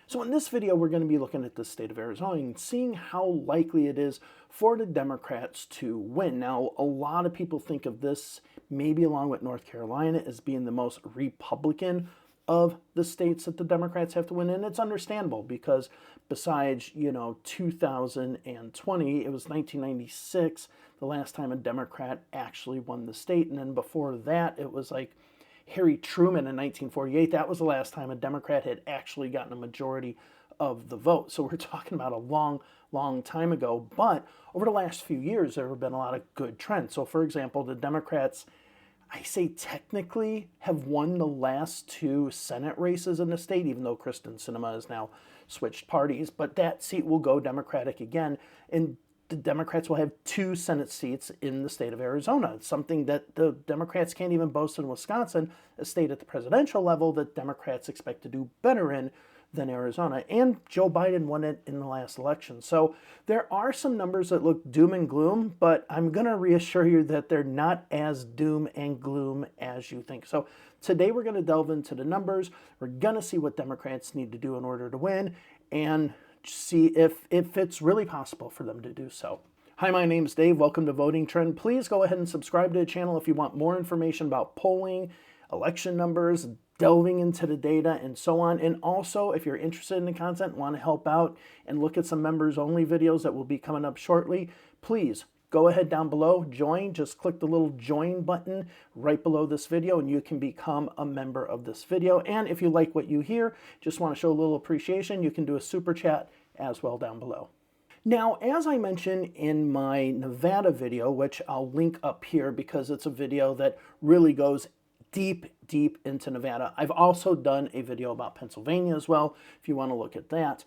So in this video, we're going to be looking at the state of Arizona and seeing how likely it is for the Democrats to win. Now, a lot of people think of this, maybe along with North Carolina, as being the most Republican of the states that the Democrats have to win. And it's understandable because besides, 2020, it was 1996, the last time a Democrat actually won the state. And then before that, it was like Harry Truman in 1948. That was the last time a Democrat had actually gotten a majority of the vote. So we're talking about a long, long time ago. But over the last few years, there have been a lot of good trends. So for example, the Democrats, I say technically, have won the last two Senate races in the state, even though Kristen Sinema has now switched parties. But that seat will go Democratic again. And the Democrats will have two Senate seats in the state of Arizona. It's something that the Democrats can't even boast in Wisconsin, a state at the presidential level that Democrats expect to do better in than Arizona. And Joe Biden won it in the last election. So there are some numbers that look doom and gloom, but I'm going to reassure you that they're not as doom and gloom as you think. So today we're going to delve into the numbers. We're going to see what Democrats need to do in order to win and see if it's really possible for them to do so. Hi, my name's Dave. Welcome to Voting Trend. Please go ahead and subscribe to the channel if you want more information about polling, election numbers, delving into the data, and so on. And also, if you're interested in the content, want to help out and look at some members-only videos that will be coming up shortly, please go ahead down below, join. Just click the little join button right below this video and you can become a member of this video. And if you like what you hear, just want to show a little appreciation, you can do a super chat as well down below. Now, as I mentioned in my Nevada video, which I'll link up here because it's a video that really goes deep into Nevada. I've also done a video about Pennsylvania as well, if you want to look at that.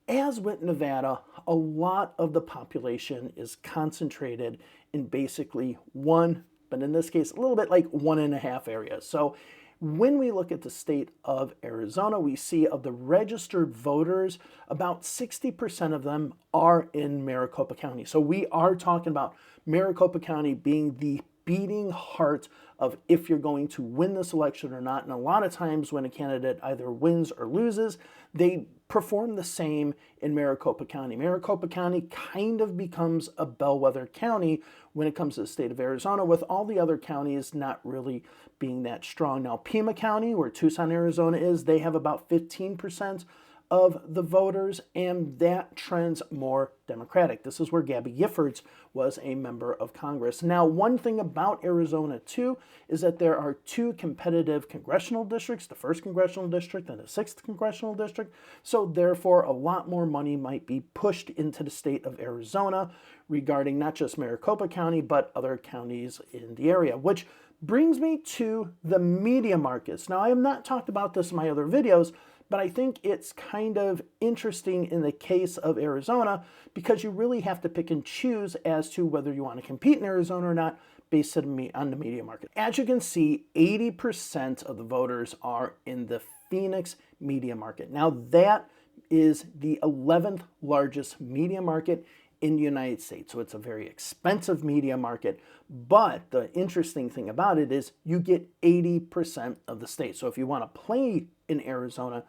As with Nevada, a lot of the population is concentrated in basically one, but in this case, a little bit like 1.5 areas. So when we look at the state of Arizona, we see of the registered voters, about 60% of them are in Maricopa County. So we are talking about Maricopa County being the beating heart of if you're going to win this election or not. And a lot of times when a candidate either wins or loses, they perform the same in Maricopa County. Maricopa County kind of becomes a bellwether county when it comes to the state of Arizona, with all the other counties not really being that strong. Now, Pima County, where Tucson, Arizona is, they have about 15% of the voters, and that trends more Democratic. This is where Gabby Giffords was a member of Congress. Now, one thing about Arizona, too, is that there are two competitive congressional districts, the 1st Congressional District and the 6th Congressional District. So, therefore, a lot more money might be pushed into the state of Arizona regarding not just Maricopa County, but other counties in the area, which brings me to the media markets. Now, I have not talked about this in my other videos, but I think it's kind of interesting in the case of Arizona because you really have to pick and choose as to whether you want to compete in Arizona or not based on the media market. As you can see, 80% of the voters are in the Phoenix media market. Now that is the 11th largest media market in the United States. So it's a very expensive media market, but the interesting thing about it is you get 80% of the state. So if you want to play in Arizona,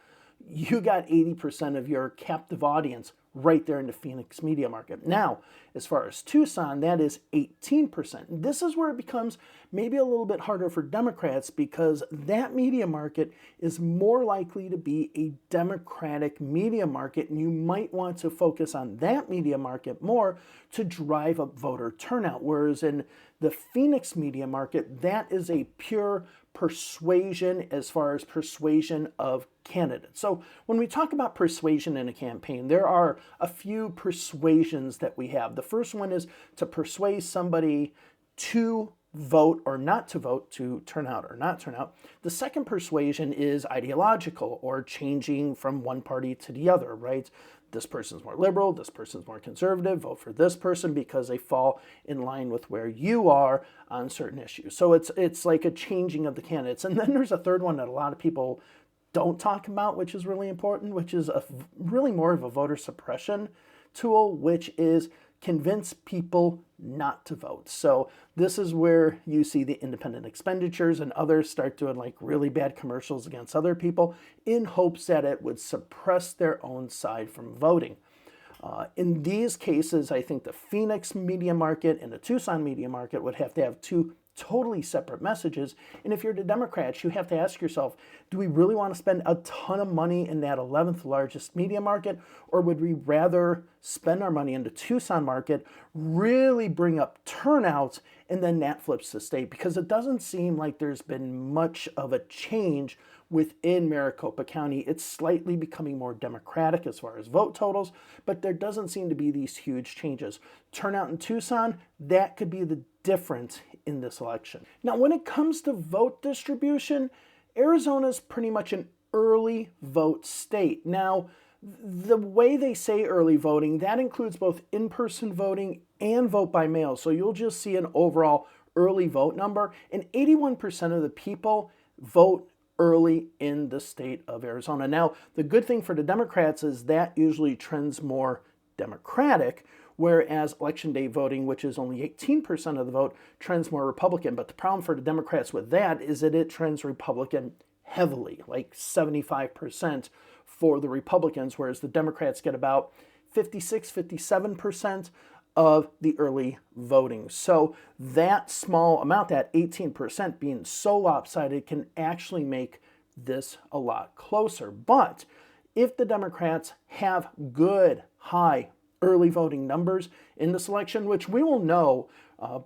you got 80% of your captive audience right there in the Phoenix media market. Now, as far as Tucson, that is 18%. This is where it becomes maybe a little bit harder for Democrats because that media market is more likely to be a Democratic media market, and you might want to focus on that media market more to drive up voter turnout. Whereas in the Phoenix media market, that is a pure persuasion as far as persuasion of candidates. So when we talk about persuasion in a campaign, there are a few persuasions that we have. The first one is to persuade somebody to vote or not to vote, to turn out or not turn out. The second persuasion is ideological, or changing from one party to the other, right? This person's more liberal, this person's more conservative, vote for this person because they fall in line with where you are on certain issues. So it's like a changing of the candidates. And then there's a third one that a lot of people don't talk about, which is really important, which is really more of a voter suppression tool, which is convince people not to vote. So this is where you see the independent expenditures and others start doing like really bad commercials against other people in hopes that it would suppress their own side from voting. In these cases, I think the Phoenix media market and the Tucson media market would have to have two totally separate messages. And if you're the Democrats, you have to ask yourself, do we really want to spend a ton of money in that 11th largest media market? Or would we rather spend our money in the Tucson market, really bring up turnout, and then that flips the state? Because it doesn't seem like there's been much of a change within Maricopa County. It's slightly becoming more Democratic as far as vote totals, but there doesn't seem to be these huge changes. Turnout in Tucson, that could be the difference in this election. Now, when it comes to vote distribution, Arizona is pretty much an early vote state. Now, the way they say early voting, that includes both in-person voting and vote by mail. So you'll just see an overall early vote number, and 81% of the people vote early in the state of Arizona. Now, the good thing for the Democrats is that usually trends more Democratic, whereas election day voting, which is only 18% of the vote, trends more Republican. But the problem for the Democrats with that is that it trends Republican heavily, like 75% for the Republicans, whereas the Democrats get about 56, 57% of the early voting. So that small amount, that 18% being so lopsided, can actually make this a lot closer. But if the Democrats have good, high early voting numbers in this election, which we will know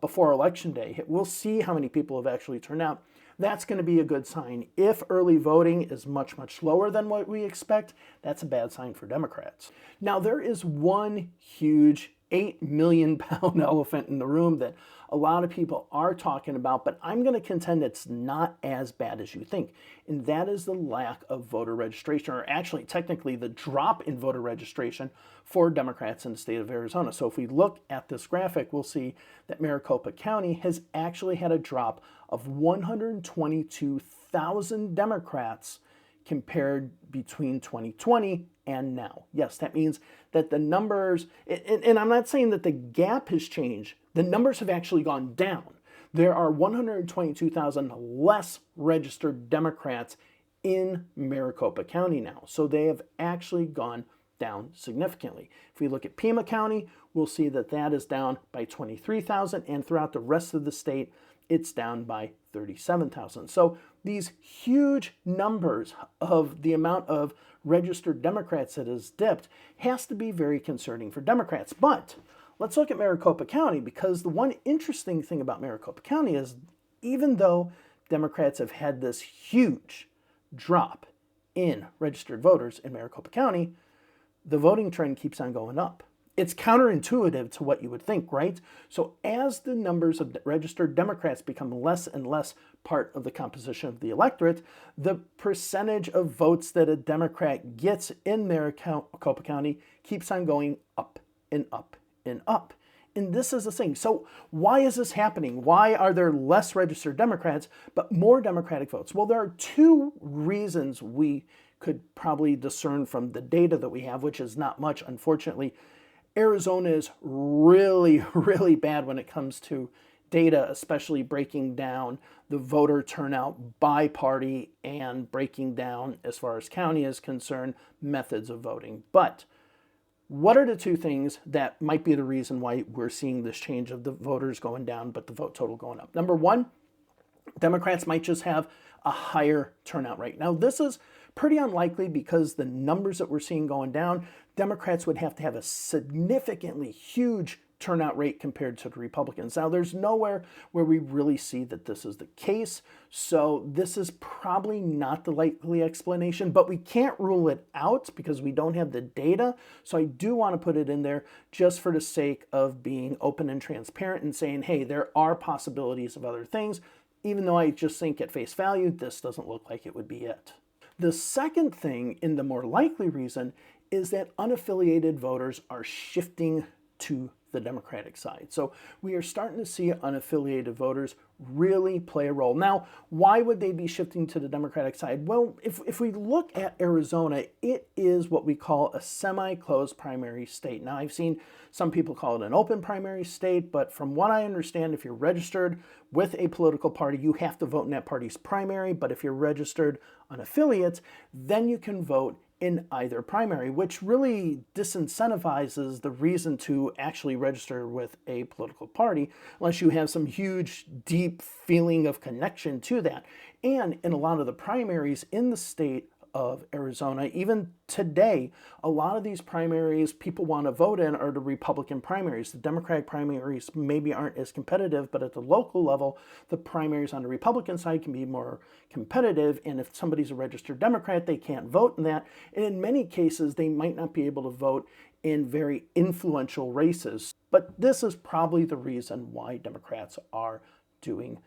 before Election Day, we'll see how many people have actually turned out. That's going to be a good sign. If early voting is much, much lower than what we expect, that's a bad sign for Democrats. Now, there is one huge 8 million pound elephant in the room that a lot of people are talking about, but I'm going to contend it's not as bad as you think, and that is the lack of voter registration, or actually technically the drop in voter registration for Democrats in the state of Arizona. So if we look at this graphic, we'll see that Maricopa County has actually had a drop of 122,000 Democrats compared between 2020 and now. Yes, that means that the numbers, and I'm not saying that the gap has changed, the numbers have actually gone down. There are 122,000 less registered Democrats in Maricopa County now. So they have actually gone down significantly. If we look at Pima County, we'll see that that is down by 23,000, and throughout the rest of the state, it's down by 37,000. So these huge numbers of the amount of registered Democrats that has dipped has to be very concerning for Democrats. But let's look at Maricopa County, because the one interesting thing about Maricopa County is even though Democrats have had this huge drop in registered voters in Maricopa County, the voting trend keeps on going up. It's counterintuitive to what you would think, right? So as the numbers of registered Democrats become less and less part of the composition of the electorate, the percentage of votes that a Democrat gets in Maricopa County keeps on going up and up and up. And this is the thing. So why is this happening? Why are there less registered Democrats, but more Democratic votes? Well, there are two reasons we could probably discern from the data that we have, which is not much, unfortunately. Arizona is really, really bad when it comes to data, especially breaking down the voter turnout by party and breaking down, as far as county is concerned, methods of voting. But what are the two things that might be the reason why we're seeing this change of the voters going down, but the vote total going up? Number one, Democrats might just have a higher turnout rate. Now, this is pretty unlikely because the numbers that we're seeing going down, Democrats would have to have a significantly huge turnout rate compared to the Republicans. Now, there's nowhere where we really see that this is the case, so this is probably not the likely explanation, but we can't rule it out because we don't have the data, so I do want to put it in there just for the sake of being open and transparent and saying, hey, there are possibilities of other things, even though I just think at face value, this doesn't look like it would be it. The second thing, and the more likely reason, is that unaffiliated voters are shifting to the Democratic side. So we are starting to see unaffiliated voters really play a role. Now, why would they be shifting to the Democratic side? Well, if we look at Arizona, it is what we call a semi-closed primary state. Now, I've seen some people call it an open primary state, but from what I understand, if you're registered with a political party, you have to vote in that party's primary. But if you're registered on affiliates, then you can vote in either primary, which really disincentivizes the reason to actually register with a political party unless you have some huge, deep feeling of connection to that. And in a lot of the primaries in the state of Arizona, even today, a lot of these primaries people want to vote in are the Republican primaries. The Democratic primaries maybe aren't as competitive, but at the local level, the primaries on the Republican side can be more competitive. And if somebody's a registered Democrat, they can't vote in that. And in many cases, they might not be able to vote in very influential races. But this is probably the reason why Democrats are doing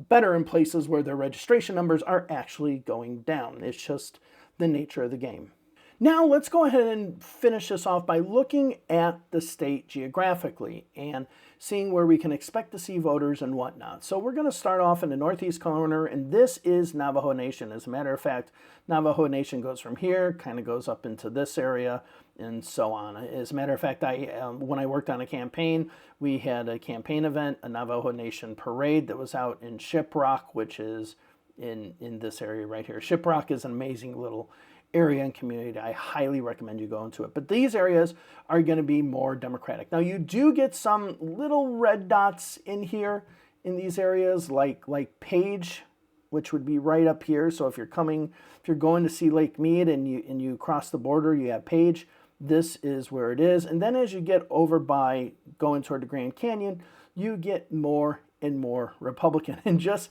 better in places where their registration numbers are actually going down. It's just the nature of the game. Now let's go ahead and finish this off by looking at the state geographically and seeing where we can expect to see voters and whatnot. So we're going to start off in the northeast corner, and this is Navajo Nation. As a matter of fact, Navajo Nation goes from here, kind of goes up into this area, and so on. As a matter of fact, when I worked on a campaign, we had a campaign event, a Navajo Nation parade that was out in Shiprock, which is in this area right here. Shiprock is an amazing little area and community. I highly recommend you go into it. But these areas are going to be more Democratic. Now, you do get some little red dots in here in these areas, like Page, which would be right up here. So if you're going to see Lake Mead and you cross the border, you have Page. This is where it is. And then as you get over by going toward the Grand Canyon, you get more and more Republican. And just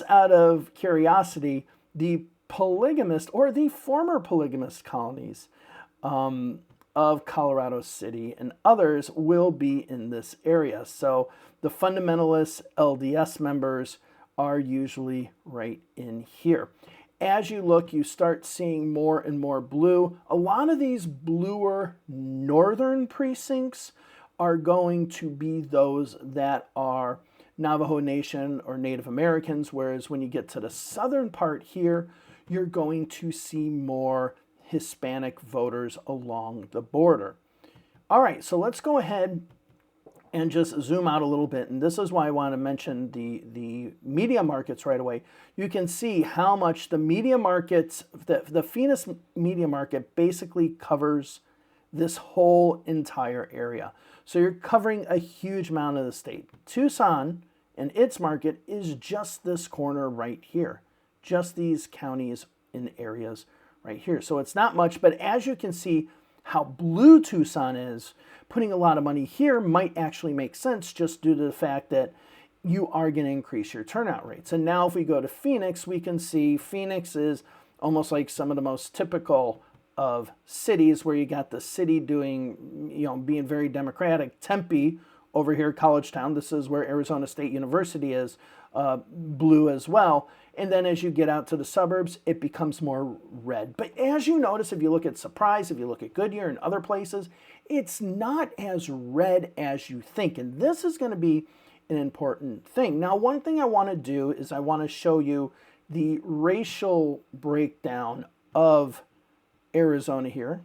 out of curiosity, the polygamist or the former polygamist colonies of Colorado City and others will be in this area. So the fundamentalist LDS members are usually right in here. As you look, you start seeing more and more blue. A lot of these bluer northern precincts are going to be those that are Navajo Nation or Native Americans, whereas when you get to the southern part here, you're going to see more Hispanic voters along the border. All right, so let's go ahead and just zoom out a little bit. And this is why I want to mention the media markets right away. You can see how much the media markets, the Phoenix media market basically covers this whole entire area. So you're covering a huge amount of the state. Tucson and its market is just this corner right here. Just these counties in areas right here. So it's not much, but as you can see how blue Tucson is, putting a lot of money here might actually make sense just due to the fact that you are going to increase your turnout rates. And now if we go to Phoenix, we can see Phoenix is almost like some of the most typical of cities where you got the city doing, being very democratic. Tempe over here, College Town, this is where Arizona State University is, blue as well. And then as you get out to the suburbs, it becomes more red. But as you notice, if you look at Surprise, if you look at Goodyear and other places, it's not as red as you think. And this is going to be an important thing. Now, one thing I want to do is I want to show you the racial breakdown of Arizona here,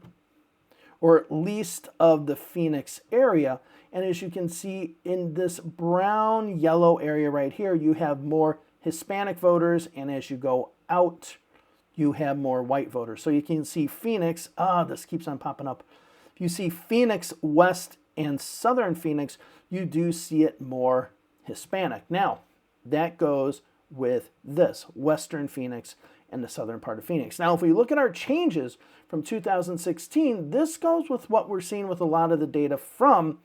or at least of the Phoenix area. And as you can see in this brown yellow area right here, you have more Hispanic voters, and as you go out, you have more white voters. So you can see Phoenix, this keeps on popping up. If you see Phoenix West and Southern Phoenix, you do see it more Hispanic. Now, that goes with this, Western Phoenix and the southern part of Phoenix. Now, if we look at our changes from 2016, this goes with what we're seeing with a lot of the data from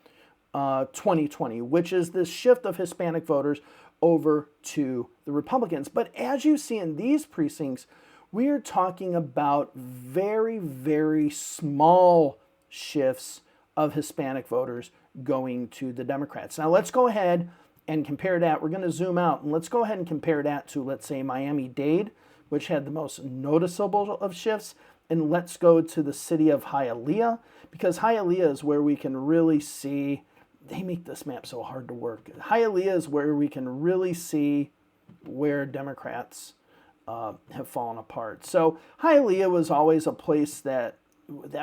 2020, which is this shift of Hispanic voters over to the Republicans. But as you see in these precincts, we are talking about very, very small shifts of Hispanic voters going to the Democrats. Now let's go ahead and compare that. We're going to zoom out and let's go ahead and compare that to, let's say, Miami-Dade, which had the most noticeable of shifts. And let's go to the city of Hialeah, because Hialeah is where we can really see they make this map so hard to work. Hialeah is where we can really see where Democrats have fallen apart. So Hialeah was always a place that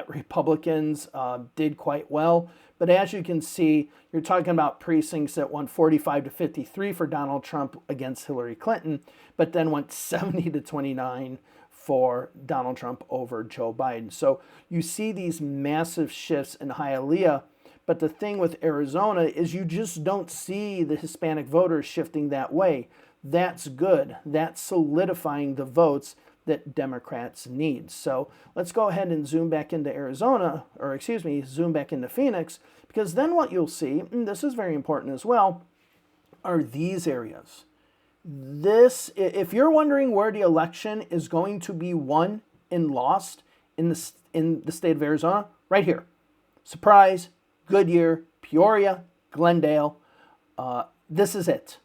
Republicans did quite well. But as you can see, you're talking about precincts that won 45 to 53 for Donald Trump against Hillary Clinton, but then went 70 to 29 for Donald Trump over Joe Biden. So you see these massive shifts in Hialeah. But the thing with Arizona is you just don't see the Hispanic voters shifting that way. That's good. That's solidifying the votes that Democrats need. So let's go ahead and zoom back into Arizona, or excuse me, zoom back into Phoenix, because then what you'll see, and this is very important as well, are these areas. This, if you're wondering where the election is going to be won and lost in the state of Arizona, right here. Surprise, Goodyear, Peoria, Glendale. This is it.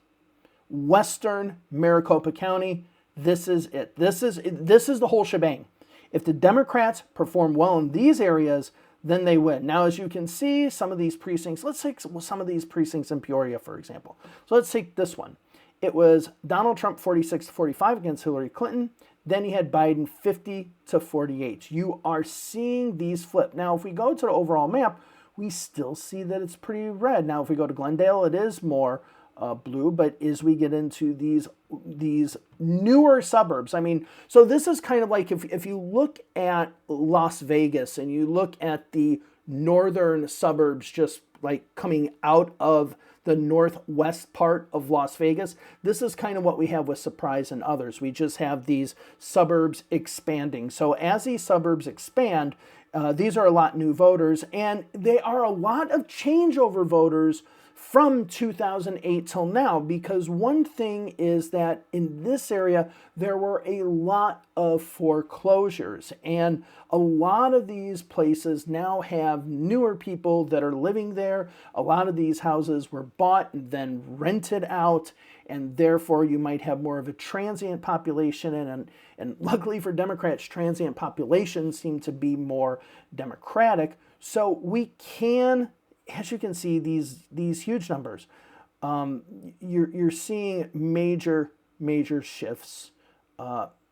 Western Maricopa County. This is it. This is the whole shebang. If the Democrats perform well in these areas, then they win. Now, as you can see, some of these precincts, let's take some of these precincts in Peoria, for example. So let's take this one. It was Donald Trump 46 to 45 against Hillary Clinton. Then you had Biden 50 to 48. You are seeing these flip. Now, if we go to the overall map, we still see that it's pretty red. Now, if we go to Glendale, it is more blue, but as we get into these newer suburbs, I mean, so this is kind of like if you look at Las Vegas and you look at the northern suburbs just like coming out of the northwest part of Las Vegas, this is kind of what we have with Surprise and others. We just have these suburbs expanding. So as these suburbs expand, these are a lot new voters, and they are a lot of changeover voters from 2008 till now, because one thing is that in this area, there were a lot of foreclosures, and a lot of these places now have newer people that are living there. A lot of these houses were bought and then rented out, and therefore you might have more of a transient population, and luckily for Democrats, transient populations seem to be more democratic. So we can, as you can see, these huge numbers, you're seeing major shifts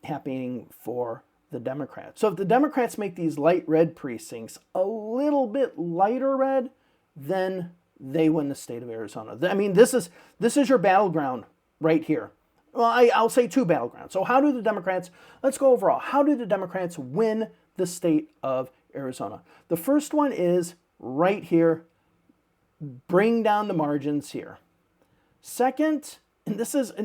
happening for the Democrats. So if the Democrats make these light red precincts a little bit lighter red, then they win the state of Arizona. I mean, this is your battleground right here. Well, I'll say two battlegrounds. So how do the Democrats, let's go overall. How do the Democrats win the state of Arizona? The first one is right here. Bring down the margins here. Second, and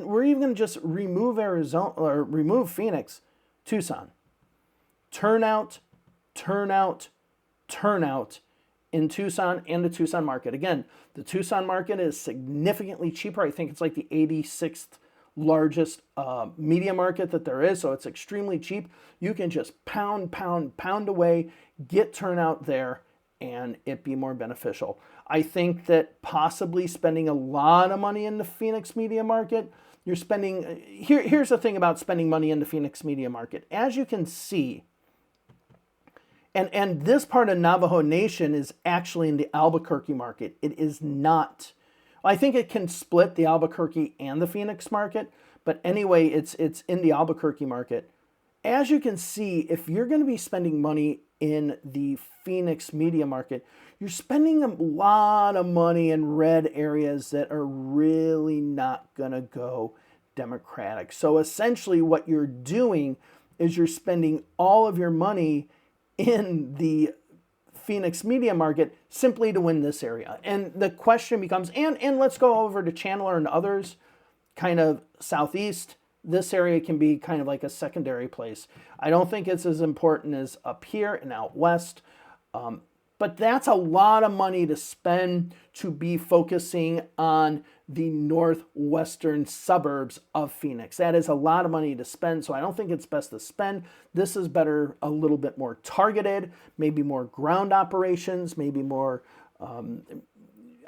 we're even going to just remove Arizona or remove Phoenix, Tucson. Turnout in Tucson and the Tucson market. Again, the Tucson market is significantly cheaper. I think it's like the 86th largest media market that there is, so it's extremely cheap. You can just pound away, get turnout there, and it be more beneficial. I think that possibly spending a lot of money in the Phoenix media market, you're spending, here's the thing about spending money in the Phoenix media market. As you can see, and this part of Navajo Nation is actually in the Albuquerque market. It is not. I think it can split the Albuquerque and the Phoenix market, but anyway, it's in the Albuquerque market. As you can see, if you're going to be spending money in the Phoenix media market, you're spending a lot of money in red areas that are really not going to go Democratic. So essentially what you're doing is you're spending all of your money in the Phoenix media market simply to win this area. And the question becomes, and let's go over to Chandler and others, kind of southeast. This area can be kind of like a secondary place. I don't think it's as important as up here and out west. But that's a lot of money to spend to be focusing on the northwestern suburbs of Phoenix. That is a lot of money to spend, so I don't think it's best to spend. This is better, a little bit more targeted, maybe more ground operations, maybe more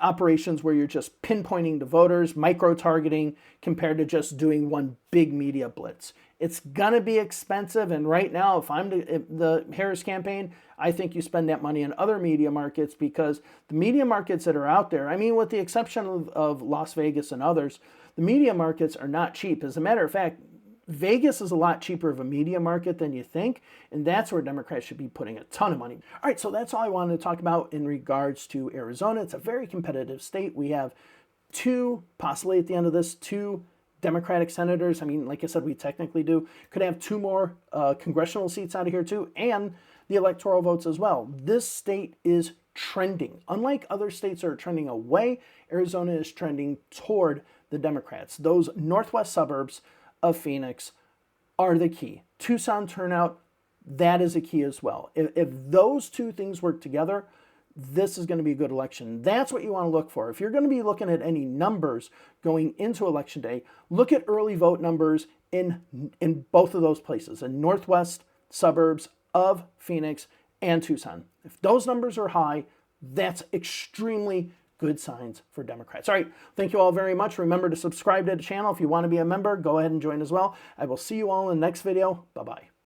operations where you're just pinpointing the voters, micro-targeting, compared to just doing one big media blitz. It's gonna be expensive, and right now, if the Harris campaign, I think you spend that money in other media markets, because the media markets that are out there, I mean, with the exception of Las Vegas and others, the media markets are not cheap. As a matter of fact, Vegas is a lot cheaper of a media market than you think, and that's where Democrats should be putting a ton of money. All right, so that's all I wanted to talk about in regards to Arizona. It's a very competitive state. We have possibly at the end of this, two Democratic senators. I mean, like I said, we technically could have two more congressional seats out of here too, and the electoral votes as well. This state is trending. Unlike other states that are trending away, Arizona is trending toward the Democrats. Those northwest suburbs of Phoenix are the key. Tucson turnout, that is a key as well. If those two things work together, this is going to be a good election. That's what you want to look for. If you're going to be looking at any numbers going into Election Day, look at early vote numbers in both of those places, in northwest suburbs of Phoenix and Tucson. If those numbers are high, that's extremely good signs for Democrats. All right, thank you all very much. Remember to subscribe to the channel. If you want to be a member, go ahead and join as well. I will see you all in the next video. Bye-bye.